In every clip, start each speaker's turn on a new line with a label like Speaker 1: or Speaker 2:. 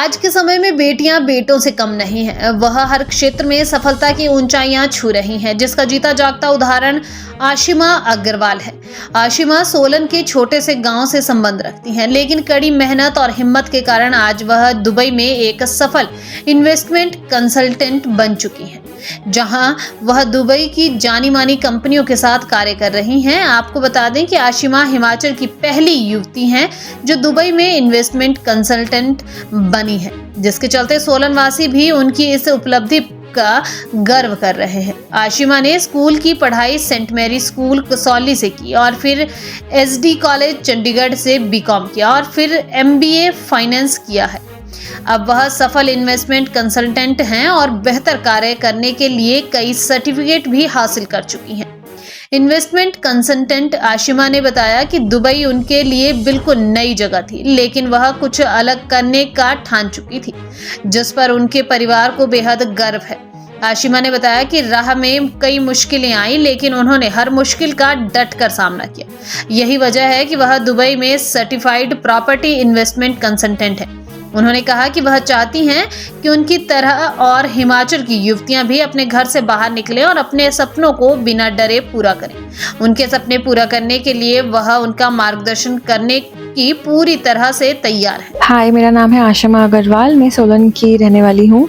Speaker 1: आज के समय में बेटियां बेटों से कम नहीं हैं। वह हर क्षेत्र में सफलता की ऊंचाइयां छू रही हैं, जिसका जीता जागता उदाहरण आशिमा अग्रवाल है। आशिमा सोलन के छोटे से गांव से संबंध रखती हैं, लेकिन कड़ी मेहनत और हिम्मत के कारण आज वह दुबई में एक सफल इन्वेस्टमेंट कंसल्टेंट बन चुकी हैं, जहां वह दुबई की जानी मानी कंपनियों के साथ कार्य कर रही हैं। आपको बता दें कि आशिमा हिमाचल की पहली युवती हैं जो दुबई में इन्वेस्टमेंट कंसल्टेंट बनी है, जिसके चलते सोलन वासी भी उनकी इस उपलब्धि का गर्व कर रहे हैं। आशिमा ने स्कूल की पढ़ाई सेंट मैरी स्कूल कसौली से की और फिर एसडी कॉलेज चंडीगढ़ से बीकॉम किया और फिर एमबीए फाइनेंस किया है। अब वह सफल इन्वेस्टमेंट कंसल्टेंट हैं और बेहतर कार्य करने के लिए कई सर्टिफिकेट भी हासिल कर चुकी हैं। इन्वेस्टमेंट कंसल्टेंट आशिमा ने बताया कि दुबई उनके लिए बिल्कुल नई जगह थी, लेकिन वह कुछ अलग करने का ठान चुकी थी, जिस पर उनके परिवार को बेहद गर्व है। आशिमा ने बताया कि राह में कई मुश्किलें आई, लेकिन उन्होंने हर मुश्किल का डट कर सामना किया। यही वजह है कि वह दुबई में सर्टिफाइड प्रॉपर्टी इन्वेस्टमेंट कंसल्टेंट है। उन्होंने कहा कि वह चाहती हैं कि उनकी तरह और हिमाचल की युवतियां भी अपने घर से बाहर निकलें और अपने सपनों को बिना डरे पूरा करें। उनके सपने पूरा करने के लिए वह उनका मार्गदर्शन करने की पूरी तरह से तैयार है।
Speaker 2: हाय, मेरा नाम है आशिमा अग्रवाल। मैं सोलन की रहने वाली हूँ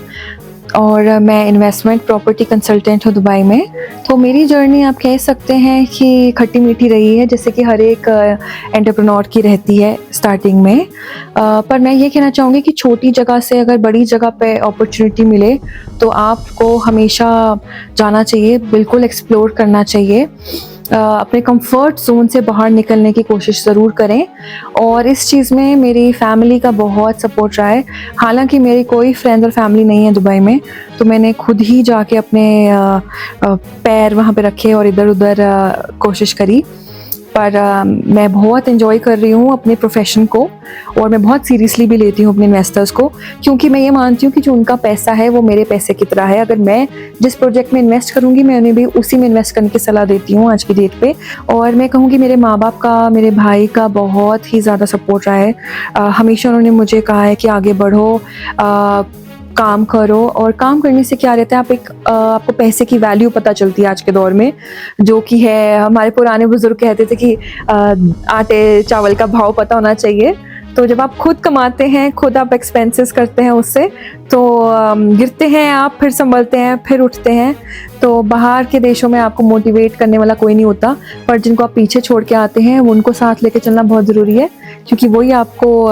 Speaker 2: और मैं इन्वेस्टमेंट प्रॉपर्टी कंसल्टेंट हूँ दुबई में। तो मेरी जर्नी आप कह सकते हैं कि खट्टी मीठी रही है, जैसे कि हर एक एंटरप्रेन्योर की रहती है स्टार्टिंग में। पर मैं ये कहना चाहूँगी कि छोटी जगह से अगर बड़ी जगह पे अपॉर्चुनिटी मिले तो आपको हमेशा जाना चाहिए, बिल्कुल एक्सप्लोर करना चाहिए। अपने कंफर्ट जोन से बाहर निकलने की कोशिश ज़रूर करें और इस चीज़ में मेरी फैमिली का बहुत सपोर्ट रहा है। हालांकि मेरी कोई फ्रेंड और फैमिली नहीं है दुबई में, तो मैंने खुद ही जाके अपने पैर वहाँ पे रखे और इधर उधर कोशिश करी। पर मैं बहुत एंजॉय कर रही हूँ अपने प्रोफेशन को और मैं बहुत सीरियसली भी लेती हूँ अपने इन्वेस्टर्स को, क्योंकि मैं ये मानती हूँ कि जो उनका पैसा है वो मेरे पैसे की तरह है। अगर मैं जिस प्रोजेक्ट में इन्वेस्ट करूँगी मैं उन्हें भी उसी में इन्वेस्ट करने की सलाह देती हूँ आज की डेट पे। और मैं कहूँगी मेरे माँ बाप का, मेरे भाई का बहुत ही ज़्यादा सपोर्ट रहा है। हमेशा उन्होंने मुझे कहा है कि आगे बढ़ो, काम करो। और काम करने से क्या रहता है, आपको पैसे की वैल्यू पता चलती है आज के दौर में, जो कि है हमारे पुराने बुजुर्ग कहते थे कि आटे चावल का भाव पता होना चाहिए। तो जब आप खुद कमाते हैं, खुद आप एक्सपेंसेस करते हैं उससे, तो गिरते हैं आप, फिर संभलते हैं, फिर उठते हैं। तो बाहर के देशों में आपको मोटिवेट करने वाला कोई नहीं होता, पर जिनको आप पीछे छोड़ के आते हैं उनको साथ लेके चलना बहुत ज़रूरी है, क्योंकि वही आपको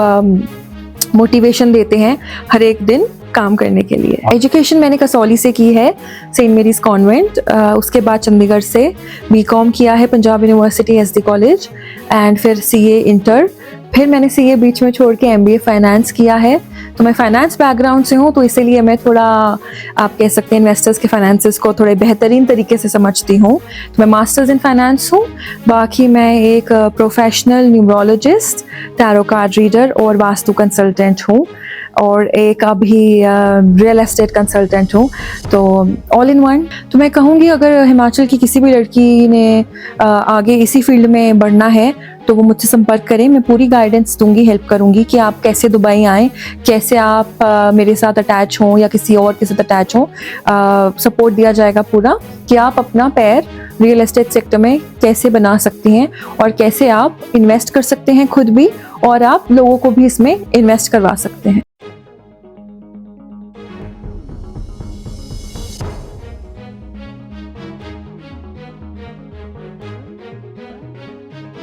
Speaker 2: मोटिवेशन देते हैं हर एक दिन काम करने के लिए। एजुकेशन मैंने कसौली से की है, सेंट मेरीज कॉन्वेंट। उसके बाद चंडीगढ़ से बीकॉम किया है Punjab university SD college, and फिर सीए इंटर। फिर मैंने सीए बीच में छोड़ के एमबीए फाइनेंस किया है। तो मैं फाइनेंस बैकग्राउंड से हूँ, तो इसीलिए मैं थोड़ा, आप कह सकते हैं, इन्वेस्टर्स के फाइनेंसेस को थोड़े बेहतरीन तरीके से समझती हूँ। तो मैं मास्टर्स इन फाइनेंस हूँ। बाकी मैं एक professional numerologist, tarot card reader और वास्तु कंसल्टेंट हूँ, और एक अभी रियल एस्टेट कंसल्टेंट हूँ। तो ऑल इन वन। तो मैं कहूँगी अगर हिमाचल की किसी भी लड़की ने आगे इसी फील्ड में बढ़ना है तो वो मुझसे संपर्क करें। मैं पूरी गाइडेंस दूंगी, हेल्प करूंगी कि आप कैसे दुबई आएँ, कैसे आप मेरे साथ अटैच हों या किसी और के साथ अटैच हों। सपोर्ट दिया जाएगा पूरा कि आप अपना पैर रियल एस्टेट सेक्टर में कैसे बना सकती हैं और कैसे आप इन्वेस्ट कर सकते हैं खुद भी, और आप लोगों को भी इसमें इन्वेस्ट करवा सकते हैं।